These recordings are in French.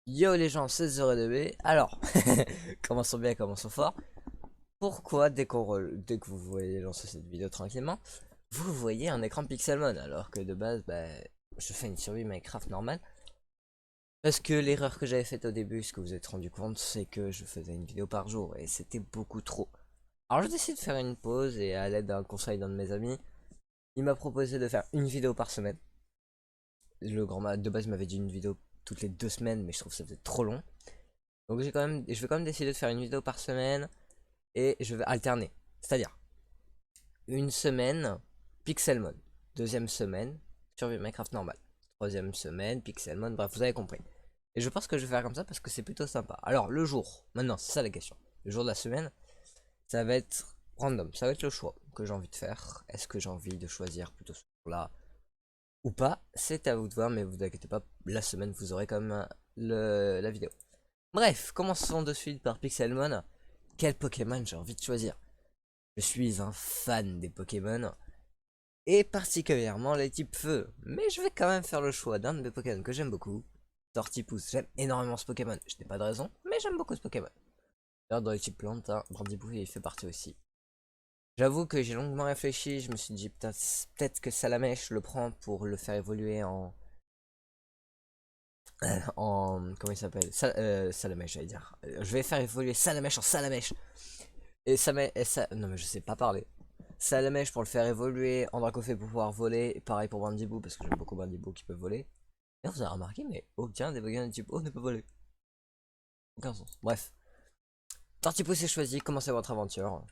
Yo les gens, c'est ZeroDB. Alors, commençons bien, commençons fort. Pourquoi dès que vous voyez lancer cette vidéo tranquillement, vous voyez un écran Pixelmon alors que de base, je fais une survie Minecraft normale. Parce que l'erreur que j'avais faite au début, ce que vous êtes rendu compte, c'est que je faisais une vidéo par jour et c'était beaucoup trop. Alors je décide de faire une pause et à l'aide d'un conseil d'un de mes amis, il m'a proposé de faire une vidéo par semaine. Le grand de base m'avait dit une vidéo toutes les 2 semaines, mais je trouve que ça faisait trop long. Donc je vais quand même décider de faire une vidéo par semaine et je vais alterner. C'est-à-dire, une semaine, Pixelmon. Deuxième semaine, survie Minecraft normal. Troisième semaine, Pixelmon, bref, vous avez compris. Et je pense que je vais faire comme ça parce que c'est plutôt sympa. Alors, le jour, maintenant, c'est ça la question. Le jour de la semaine, ça va être random. Ça va être le choix que j'ai envie de faire. Est-ce que j'ai envie de choisir plutôt ce jour-là ou pas? C'est à vous de voir, mais vous inquiétez pas, la semaine, vous aurez quand même la vidéo. Bref, commençons de suite par Pixelmon. Quel Pokémon j'ai envie de choisir? Je suis un fan des Pokémon, et particulièrement les types feu. Mais je vais quand même faire le choix d'un de mes Pokémon que j'aime beaucoup. Tortipousse, j'aime énormément ce Pokémon. Je n'ai pas de raison, mais j'aime beaucoup ce Pokémon. D'ailleurs, dans les types plantes, hein, Brandibou il fait partie aussi. J'avoue que j'ai longuement réfléchi, je me suis dit peut-être que Salamèche le prend pour le faire évoluer comment il s'appelle, Salamèche, j'allais dire. Je vais faire évoluer Salamèche en Salamèche. Non mais je sais pas parler. Salamèche pour le faire évoluer, en Dracofeu pour pouvoir voler, et pareil pour Bandibou parce que j'aime beaucoup Bandibou qui peut voler. Et vous avez remarqué, mais aucun des Pokémon de type O ne peut voler. Aucun sens. Bref. Tortipousse est choisi, commencez votre aventure.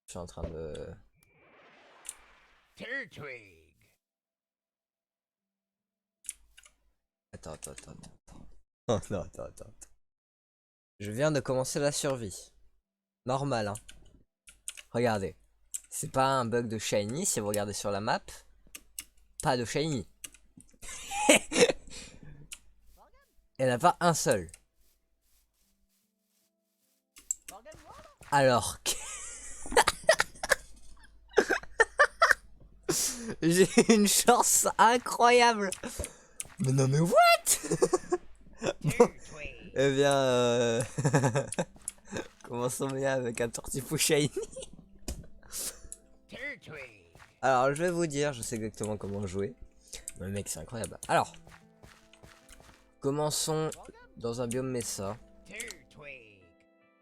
Je suis en train de... Attends. Oh non, attends. Je viens de commencer la survie. Normal, hein. Regardez. C'est pas un bug de shiny, si vous regardez sur la map. Pas de shiny. Il n'y en a pas un seul. Alors que... J'ai une chance incroyable. Mais non mais what? Bon, eh bien commençons bien avec un Tortifou shiny. Alors je vais vous dire, je sais exactement comment jouer. Mais mec c'est incroyable. Alors, commençons dans un biome Mesa.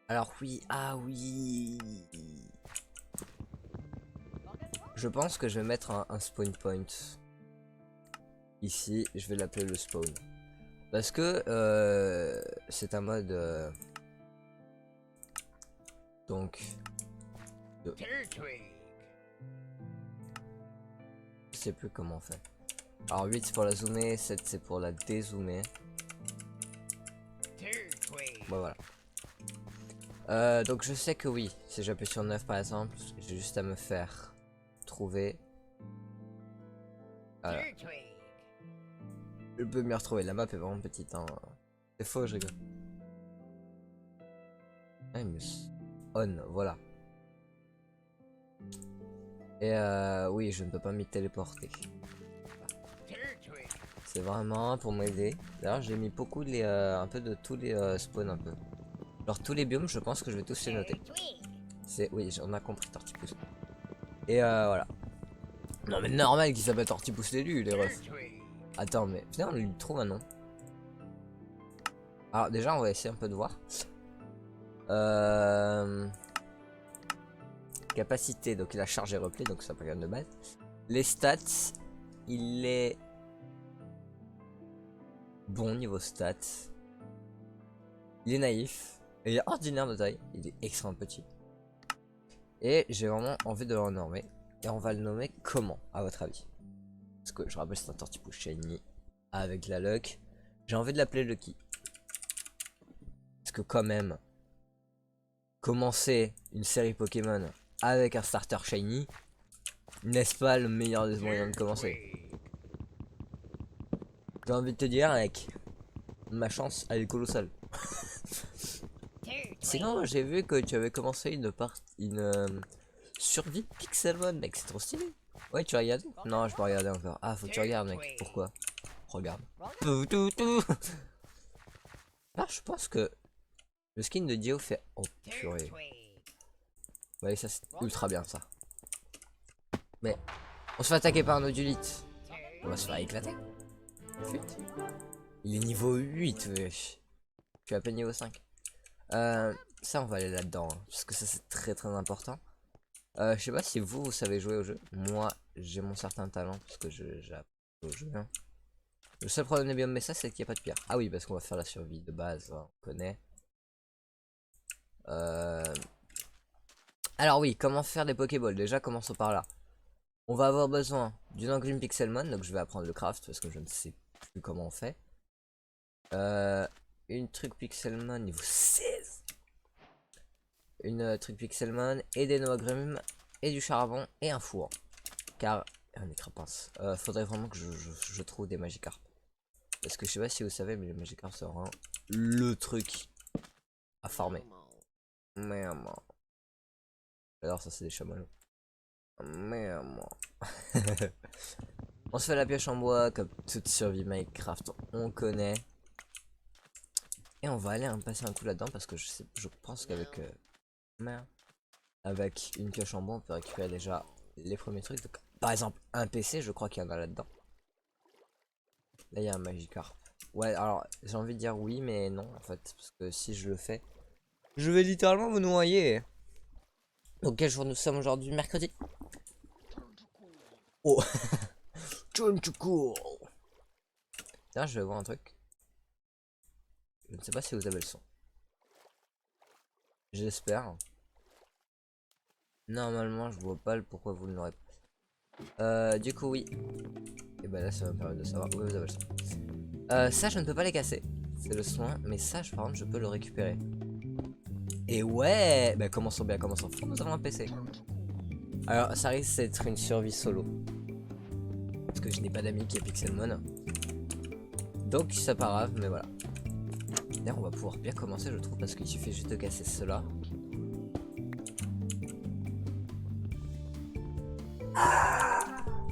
Alors oui, ah oui. Je pense que je vais mettre un spawn point. Ici, je vais l'appeler le spawn. Parce que c'est un mode... donc... Je sais plus comment on fait. Alors 8 c'est pour la zoomer, 7 c'est pour la dézoomer. Bon voilà. Donc je sais que oui, si j'appuie sur 9 par exemple, j'ai juste à me faire trouver. Voilà. Je peux m'y retrouver, la map est vraiment petite, hein. C'est faux, je rigole. On, voilà. Et oui, je ne peux pas m'y téléporter. C'est vraiment pour m'aider. D'ailleurs, j'ai mis beaucoup de un peu de tous les spawns un peu. Alors tous les biomes, je pense que je vais tous les noter. C'est oui, on a compris Tortipousse. Et voilà. Non mais normal qu'il s'appelle Tortipousse l'élu, les refs. Attends, mais putain, on lui trouve un nom. Alors déjà, on va essayer un peu de voir. Capacité, donc il a charge et repli, donc ça peut quand même de base. Les stats, il est bon niveau stats. Il est naïf. Il est ordinaire de taille. Il est extrêmement petit. Et j'ai vraiment envie de le renommer. Et on va le nommer comment, à votre avis? Parce que je rappelle, c'est un Tortipousse shiny avec la luck. J'ai envie de l'appeler Lucky. Parce que quand même, commencer une série Pokémon avec un starter shiny, n'est-ce pas le meilleur des moyens de commencer? J'ai envie de te dire, mec, ma chance, elle est colossale. Sinon, j'ai vu que tu avais commencé une survie Pixelmon, mec, c'est trop stylé. Ouais, tu regardes? Non, je peux regarder encore. Ah, faut que tu regardes, mec. Pourquoi? Regarde. Tout, tout, tout. Ah, je pense que le skin de Dio fait... Oh, purée. Ouais, ça c'est ultra bien, ça. Mais, on se fait attaquer par un odulite. On va se faire éclater. Flûte. Il est niveau 8, wesh. Je suis à peine niveau 5. Ça, on va aller là-dedans. Hein, parce que ça, c'est très très important. Je sais pas si vous savez jouer au jeu. Moi, j'ai mon certain talent. Parce que j'ai appris au jeu. Hein. Le seul problème des biomes, mais ça, c'est qu'il n'y a pas de pierre. Ah oui, parce qu'on va faire la survie de base. Hein, on connaît. Alors oui, comment faire des Pokéballs? Déjà, commençons par là. On va avoir besoin d'une enclume Pixelmon. Donc, je vais apprendre le craft. Parce que je ne sais plus comment on fait. Une truc Pixelmon niveau 16. Une truc Pixelmon et des Noagrumes et du charbon et un four. Car un écrapince. Faudrait vraiment que je trouve des Magikarp. Parce que je sais pas si vous savez, mais les Magikarp c'est vraiment le truc à farmer. Merde. Alors ça c'est des chamallows. Merde. On se fait la pioche en bois comme toute survie Minecraft, on connaît. Et on va aller passer un coup là-dedans parce que je pense qu'avec avec une pioche en bois on peut récupérer déjà les premiers trucs. Donc, par exemple un PC, je crois qu'il y en a là-dedans. Là il y a un Magikarp. Ouais, alors j'ai envie de dire oui mais non en fait, parce que si je le fais, je vais littéralement me noyer. Donc quel jour nous sommes aujourd'hui? Mercredi. Oh. Turn to cool. Là je vais voir un truc. Je ne sais pas si vous avez le son. J'espère. Normalement je vois pas le pourquoi vous ne l'aurez pas. Du coup oui. Et bah là ça va me permettre de savoir où vous avez le son. Ça je ne peux pas les casser. C'est le soin. Mais ça par contre je peux le récupérer. Et ouais. Bah commençons bien, commençons fort. Nous avons un PC. Alors ça risque d'être une survie solo. Parce que je n'ai pas d'amis qui est Pixelmon. Donc c'est pas grave mais voilà. D'ailleurs on va pouvoir bien commencer je trouve. Parce qu'il suffit juste de casser cela.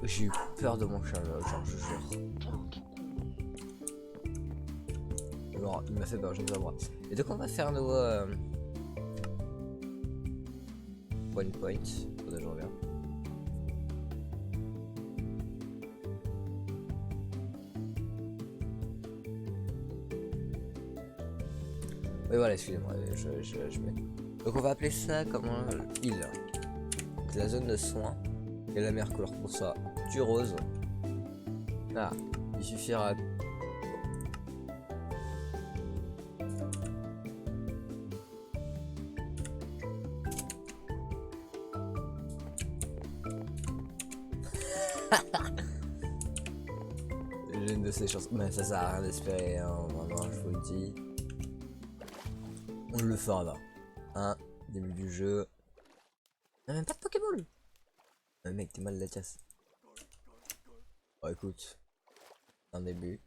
J'ai eu peur de mon chat, genre je jure. Alors il m'a fait peur, je ne vois pas. Et donc on va faire nos point. Faudrait que je revienne. Oui voilà, excusez-moi, je mets. Donc on va appeler ça comment île. C'est la zone de soins. Et la meilleure couleur pour ça, du rose. Ah, il suffira. J'ai une de ces chances. Mais ça sert à rien d'espérer, hein, vraiment, je vous le dis. On le fera là. Hein, début du jeu. On a même pas de Pokéball. Mec, t'es mal de la casse. Bon, écoute, un début.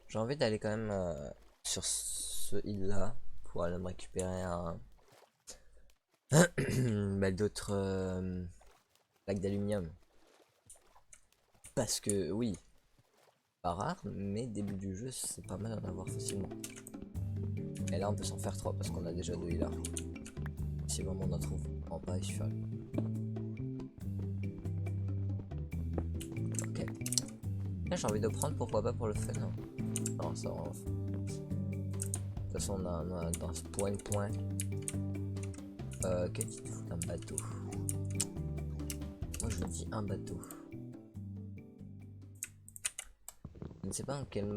J'ai envie d'aller quand même sur ce île là pour aller me récupérer un. Bah, d'autres plaques d'aluminium. Parce que oui, pas rare, mais début du jeu c'est pas mal d'en avoir facilement. Et là on peut s'en faire 3 parce qu'on a déjà 2 healers. Si vraiment on en trouve en pas, il suffit. Ok. Là j'ai envie de prendre, pourquoi pas pour le fun. Hein. Non, ça va. De toute façon on a dans ce point. Qu'est-ce qu'il faut d'un bateau? Moi je vous dis un bateau. Je ne sais pas en quel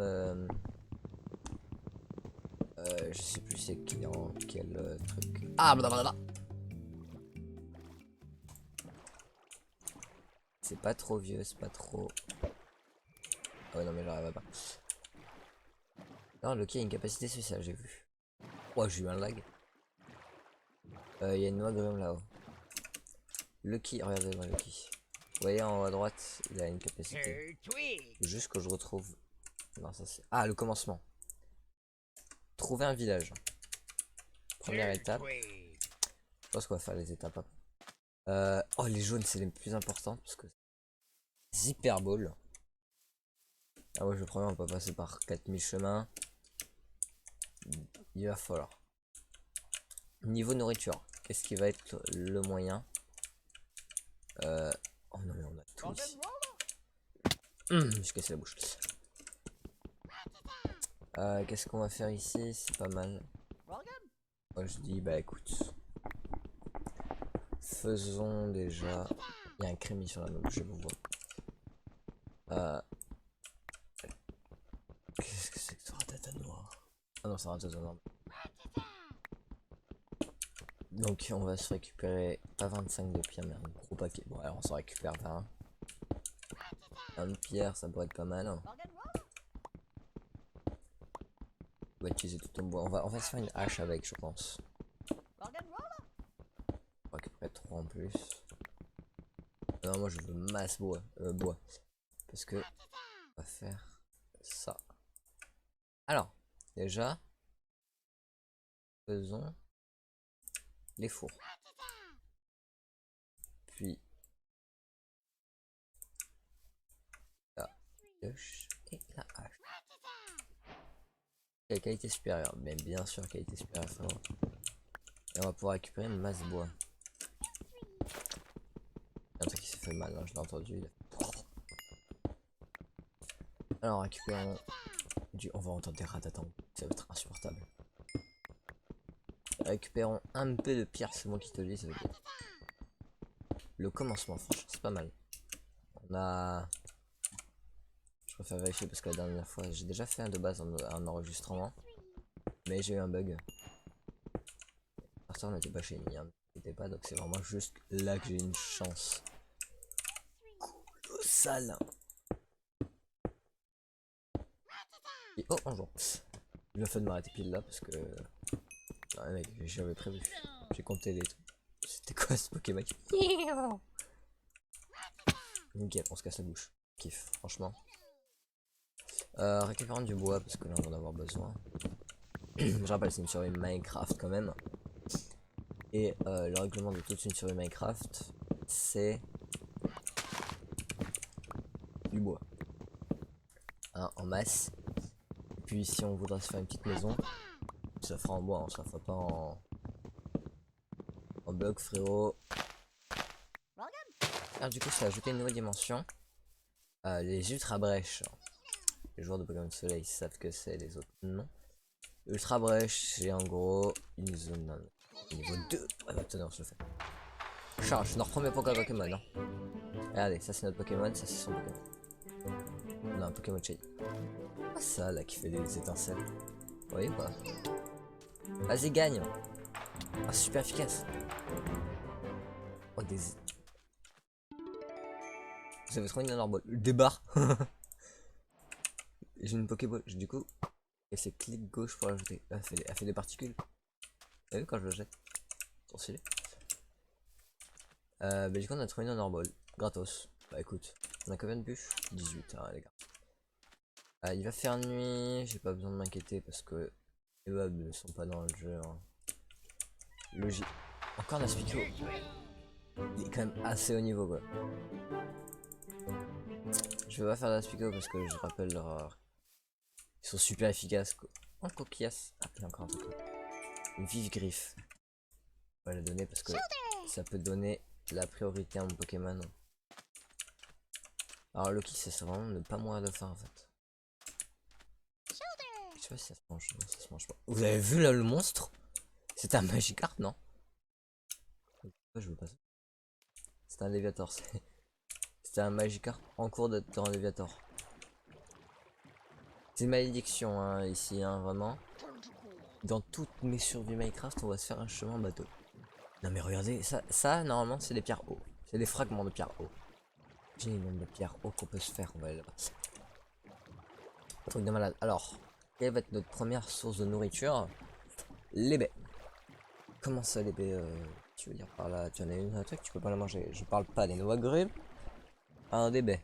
je sais plus c'est qui en quel truc. Ah blablabla. C'est pas trop vieux, c'est pas trop. Ah ouais non mais j'arrive pas. Non, Loki a une capacité spéciale, j'ai vu. Oh j'ai eu un lag. Il y a une noix grume là-haut. Lucky, regardez-moi Lucky. Vous voyez en haut à droite, il a une capacité. Juste que je retrouve. Non, ça c'est. Ah, le commencement. Trouver un village. Première étape. Je pense qu'on va faire les étapes. Oh, les jaunes, c'est les plus importants parce que c'est hyper ball. Ah ouais, je promets, on peut passer par 4000 chemins. Il va falloir. Niveau nourriture, qu'est-ce qui va être le moyen? Oh non, mais on a tout ici. Je casse la bouche. Qu'est-ce qu'on va faire ici? C'est pas mal. Moi je dis, bah écoute. Faisons déjà. Il y a un crémi sur la map, je vous vois. Qu'est-ce que c'est que ce ratata noir? Ah non, c'est un ratata noir. Donc on va se récupérer pas 25 de pierre, mais un gros paquet. Bon, alors on s'en récupère 20. Un de pierre, ça pourrait être pas mal. On va utiliser tout ton bois. On va se faire une hache avec, je pense. On va récupérer 3 en plus. Non, moi je veux masse bois. Parce que on va faire ça. Alors, déjà, faisons les fours. Puis la pioche et la hache. La qualité supérieure, mais bien sûr qualité supérieure. Et on va pouvoir récupérer une masse bois. Il y a un truc qui s'est fait mal, hein, je l'ai entendu. Alors récupérons on va entendre des ratatas, ça va être insupportable. Récupérons un peu de pierre, c'est moi qui te le dis, ça veut dire. Le commencement, franchement, c'est pas mal. On a... Je préfère vérifier parce que la dernière fois, j'ai déjà fait un de base un enregistrement. Mais j'ai eu un bug. Pourtant, on n'était pas chez Nia, pas, donc c'est vraiment juste là que j'ai une chance colossale. Et oh, bonjour. Il m'a fait de m'arrêter pile là parce que... Ouais, mec, j'avais prévu. J'ai compté les trucs. C'était quoi ce Pokémon? Nickel, on se casse la bouche. Kiff, franchement. Récupérons du bois parce que là on va en avoir besoin. Je rappelle, c'est une survie Minecraft quand même. Et le règlement de toute une survie Minecraft, c'est du bois. Hein, en masse. Et puis si on voudrait se faire une petite maison, ça fera en bois, on se la fera pas en bloc, frérot. Alors du coup, ça a ajouté une nouvelle dimension. Les ultra brèches. Les joueurs de Pokémon Soleil savent que c'est, les autres non. Ultra brèche, c'est en gros une zone niveau 2. Ah bah tenez, on se le fait. Charge, notre premier Pokémon. Hein. Regardez, ça c'est notre Pokémon, ça c'est son Pokémon. On a un Pokémon Shady. Ah ça là qui fait des étincelles. Vous voyez pas? Vas-y, gagne. Ah, super efficace. Oh, des... Vous avez trop une énorme balle. Des barres. J'ai une Pokéball. Du coup, et c'est clic gauche pour l'ajouter. Elle fait des particules. Vous avez vu quand je le jette? Trop stylé. Bah, du coup, on a trouvé une Ball. Gratos. Bah, écoute. On a combien de bûches? 18, hein, les gars. Il va faire nuit. J'ai pas besoin de m'inquiéter parce que les mobs ne sont pas dans le jeu. Hein. Logique. Encore un Aspico. Il est quand même assez haut niveau, quoi. Je vais pas faire d'Aspico parce que je rappelle leur. Ils sont super efficaces, quoi. Oh, coquillasse. Ah, il y a encore un truc. Une vive griffe. On va la donner parce que ça peut donner la priorité à mon Pokémon. Alors Loki, c'est vraiment ne pas mourir de faim en fait. Je sais pas si ça se mange, non, ça se mange pas. Vous avez vu là le monstre? C'est un Magikarp, non? Pourquoi je veux pas ça? C'est un Léviator, c'est un Magikarp en cours d'être un Léviator. C'est une malédiction hein, ici, hein, vraiment. Dans toutes mes survies Minecraft, on va se faire un chemin en bateau. Non mais regardez, ça normalement c'est des pierres eau. C'est des fragments de pierres eau. J'ai le nombre de pierres eau qu'on peut se faire, on va aller là-bas. Truc de malade. Alors, quelle va être notre première source de nourriture? Les baies. Comment ça les baies tu veux dire par là? Tu en as une, un truc, tu peux pas la manger. Je parle pas des noix grumes. Ah, des baies.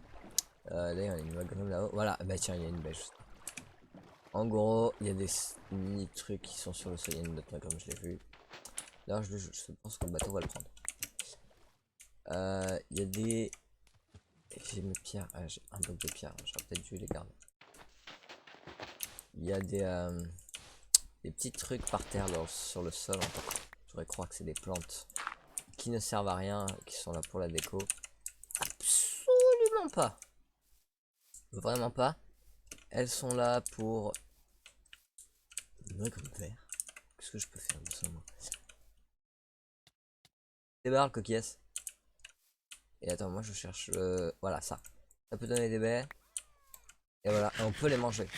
D'ailleurs, il y a une noix grume là-haut. Voilà, bah tiens, il y a une baie juste. En gros, il y a des mini trucs qui sont sur le sol. Il y a une autre noix grume, je l'ai vu. D'ailleurs, je pense que le bateau va le prendre. Il y a des... J'ai mes pierres. Ah, j'ai un bloc de pierre. J'aurais peut-être dû les garder. Il y a des petits trucs par terre sur le sol. Je pourrais croire que c'est des plantes qui ne servent à rien, qui sont là pour la déco. Absolument pas. Vraiment pas. Elles sont là pour... comme vert. Qu'est-ce que je peux faire de ça, moi? Débarre le coquillesse. Et attends, moi je cherche... voilà, ça. Ça peut donner des baies. Et voilà, et on peut les manger.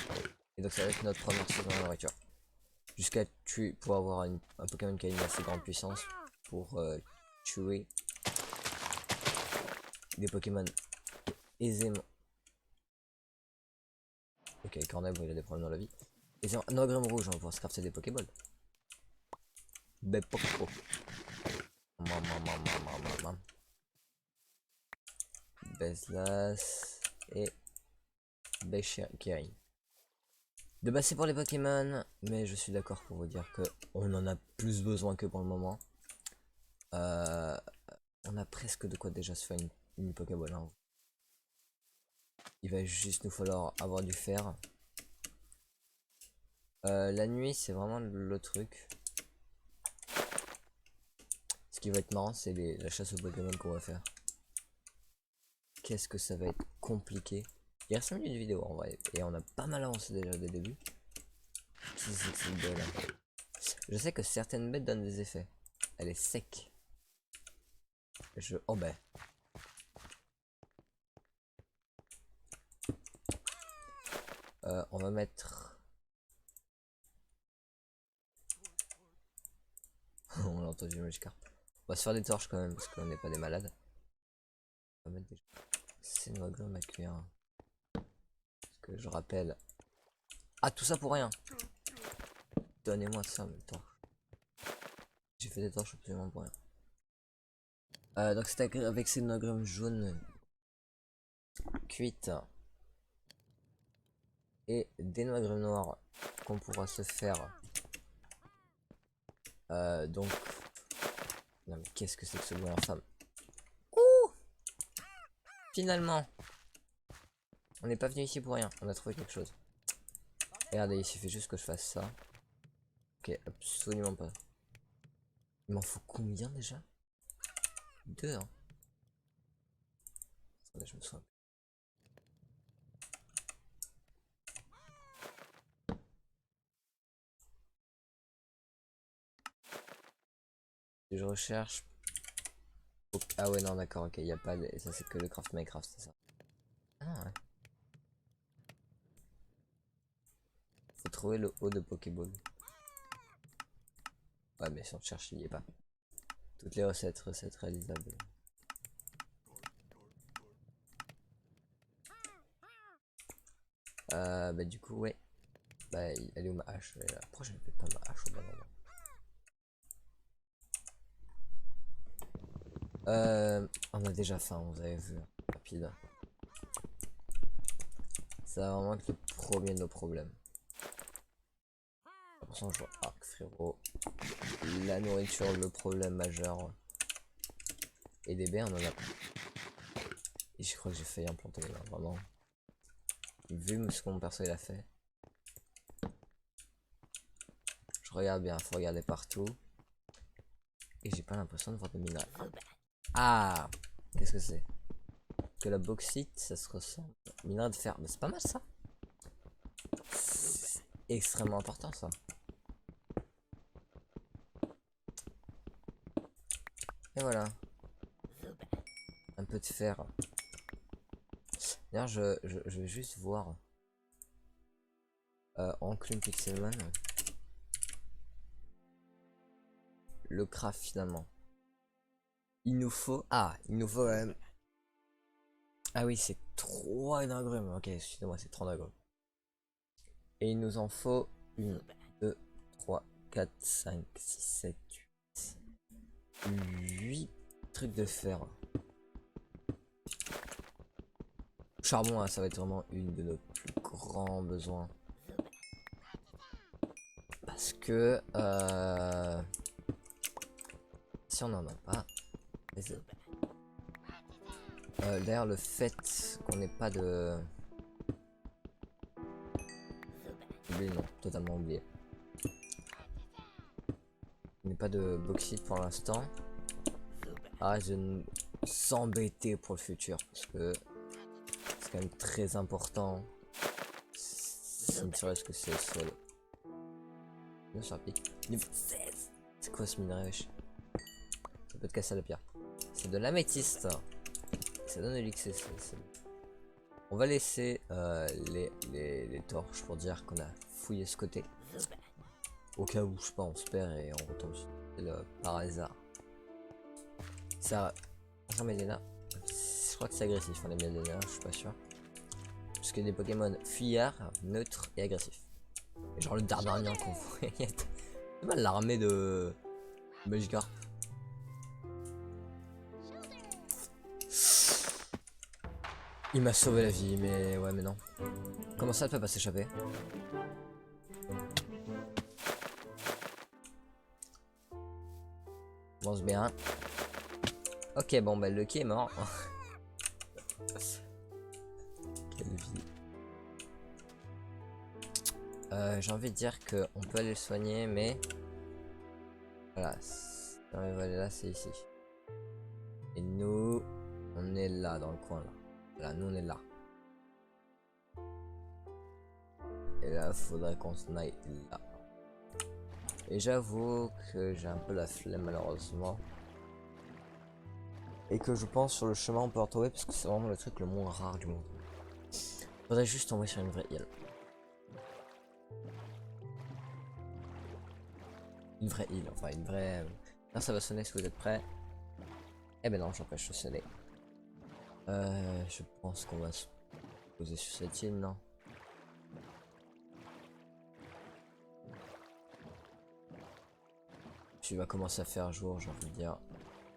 Et donc ça va être notre première source de nourriture. Jusqu'à tuer, pour avoir un Pokémon qui a une assez grande puissance pour tuer des Pokémon aisément. Ok, Cornèvre il a des problèmes dans la vie. Et c'est un Ogre rouge, on va pouvoir se crafter des Pokéballs. Bepoko. Bezlas et Bechirin. De base c'est pour les Pokémon, mais je suis d'accord pour vous dire que on en a plus besoin que pour le moment. On a presque de quoi déjà se faire une Pokéball. Hein. Il va juste nous falloir avoir du fer. La nuit c'est vraiment le truc. Ce qui va être marrant c'est la chasse aux Pokémon qu'on va faire. Qu'est-ce que ça va être compliqué. Il y a 5 minutes de vidéo en vrai. Et on a pas mal avancé déjà dès le début. Je sais que certaines bêtes donnent des effets. Elle est sec. Oh ben. On va mettre... on l'a entendu Magikarp. On va se faire des torches quand même parce qu'on n'est pas des malades. On va mettre des... C'est une gomme à cuire. Parce que je rappelle... Ah tout ça pour rien. Donnez-moi ça mes torches. J'ai fait des torches absolument pour rien. Donc c'est avec ces nogrum jaunes cuites et des nogrum noirs qu'on pourra se faire. Donc... Non mais qu'est-ce que c'est que ce bruit infâme. Ouh. Finalement. On n'est pas venu ici pour rien, on a trouvé quelque chose. Regardez, il suffit juste que je fasse ça. Ok, absolument pas. Il m'en faut combien déjà? 2 hein. Attendez, je me souviens. Si je recherche... Ah ouais non d'accord, ok, il n'y a pas de... Ça c'est que le craft Minecraft, c'est ça. Ah non ouais. Faut trouver le haut de Pokéball. Ouais mais si on cherche, il n'y est pas. Toutes les recettes réalisables. Bah du coup ouais. Bah elle est où ma hache? Pourquoi je ne fais pas ma hache au bon moment? On a déjà faim, vous avez vu. Rapide. Ça va vraiment être le premier de nos problèmes. De toute façon, je vois. Ah, frérot. La nourriture, le problème majeur. Et des baies, on en a. Et je crois que j'ai failli implanter les mains, vraiment. Vu ce que mon perso il a fait. Je regarde bien, faut regarder partout. Et j'ai pas l'impression de voir de minerais. Ah! Qu'est-ce que c'est? Que la bauxite, ça se ressemble. Minerai de fer, mais c'est pas mal ça. C'est extrêmement important ça. Et voilà. Un peu de fer. D'ailleurs, je vais juste voir. Enclume Pixelmon. Le craft finalement. Il nous faut. Ah, il nous faut quand même. Ah oui, c'est 3 agrumes. Ok, excusez-moi, c'est 30 agrumes. Et il nous en faut 1, 2, 3, 4, 5, 6, 7, 8 trucs de fer. Charbon, hein, ça va être vraiment une de nos plus grands besoins. Parce que si on en a pas, D'ailleurs, le fait qu'on n'ait pas de... Oublié, non, totalement oublié. On n'est pas de bauxite pour l'instant. Arrête de nous s'embêter pour le futur, parce que c'est quand même très important. Ça ne serait-ce que c'est sur le... Bien sur la pique. Niveau 16. C'est quoi ce minerai, wesh? Ça peut te casser la pierre. C'est de l'améthyste. Ça donne de l'XC. On va laisser les torches pour dire qu'on a fouillé ce côté. Au cas où, je sais pas, on se perd et on retombe sur le par hasard. Ça, genre Medina, je crois que c'est agressif, hein, les Medina, je suis pas sûr. Parce que des Pokémon fuyards, neutres et agressifs. Et genre le Dardanien qu'on voit, c'est mal l'armée de Magikarp. Il m'a sauvé la vie, mais ouais, mais non. Comment ça, elle peut pas s'échapper? Bon, c'est bien. Ok, bon, bah, Lucky est mort. Quelle vie. J'ai envie de dire qu'on peut aller le soigner, mais... Voilà. Si on va aller là, c'est ici. Et nous, on est là, dans le coin, là. Voilà, nous, on est là. Et là, faudrait qu'on se aille là. Et j'avoue que j'ai un peu la flemme, malheureusement. Et que je pense sur le chemin on peut en retrouver parce que c'est vraiment le truc le moins rare du monde. Faudrait juste tomber sur une vraie île. Une vraie île, enfin une vraie... Là ça va sonner si vous êtes prêts. Eh ben non, j'empêche de sonner. Je pense qu'on va se poser sur cette île, non? Tu vas commencer à faire jour, j'ai envie de dire.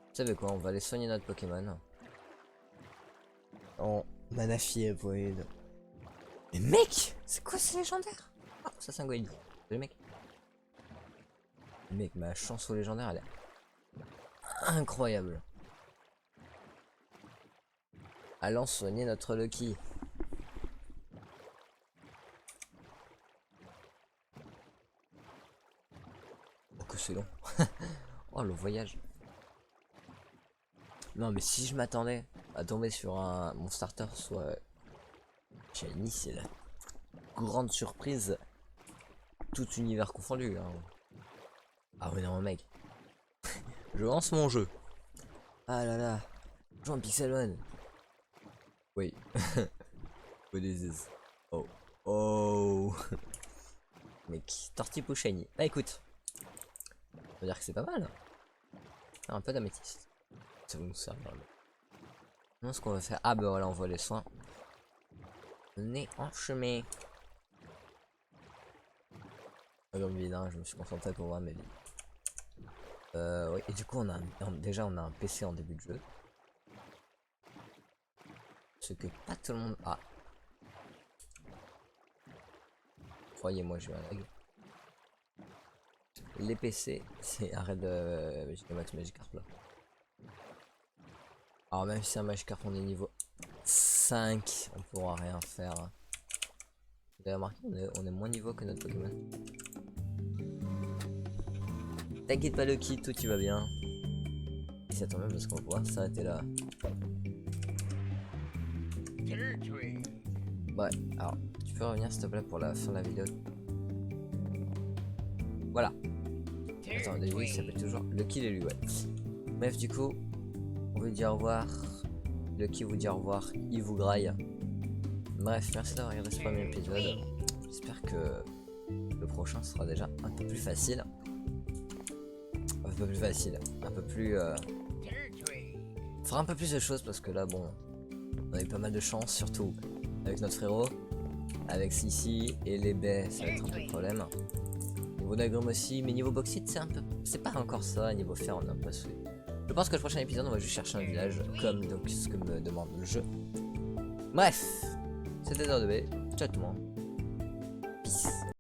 Vous savez quoi, on va aller soigner notre Pokémon. En Manaphy Void. Mais mec, c'est quoi ce légendaire? Ah, ça c'est un Goïd. Le mec. Mec, ma chance au légendaire, elle est incroyable. Allons soigner notre Lucky. Oh que c'est long. Oh le voyage. Non mais si je m'attendais à tomber sur un mon starter soit shiny, c'est la grande surprise, tout univers confondu, hein. Ah oui non mec. Je lance mon jeu. Ah là là. Joue en Pixelmon. Oui. What is this? Oh. Oh. Mec, Tortipo shiny. Bah écoute. On va dire que c'est pas mal. Un peu d'améthyste. Ça va nous servir. Non, ce qu'on va faire. Ah bah voilà, on voit les soins. On est en chemin. Comme vide, hein, je me suis concentré pour voir mes vies. Oui, et du coup déjà on a un PC en début de jeu. Ce que pas tout le monde a. Croyez-moi, j'ai un lag. Les PC, c'est arrête de Magikarp là. Alors même si c'est un Magikarp, on est niveau 5, on pourra rien faire. Vous avez remarqué, on est moins niveau que notre Pokémon. T'inquiète pas Lucky, tout y va bien. Et ça tombe bien parce qu'on va pouvoir s'arrêter là. Ouais, alors tu peux revenir s'il te plaît pour la fin de la vidéo. Voilà. Attends, lui il s'appelle toujours Lucky l'élu, ouais. Bref, du coup, on vous dit au revoir. Lucky vous dit au revoir, il vous graille. Bref, merci d'avoir regardé ce premier épisode. J'espère que le prochain sera déjà un peu plus facile. Un peu plus facile, un peu plus... fera un peu plus de choses parce que là, bon, on a eu pas mal de chance, surtout avec notre frérot, avec Sissi et les baies, ça va être un peu le problème. Niveau d'agrumes aussi, mais niveau bauxite, c'est pas encore ça. Niveau fer, on a un peu saoulé. Je pense que le prochain épisode, on va juste chercher un village, comme donc ce que me demande le jeu. Bref, c'était 2B. Ciao tout le monde.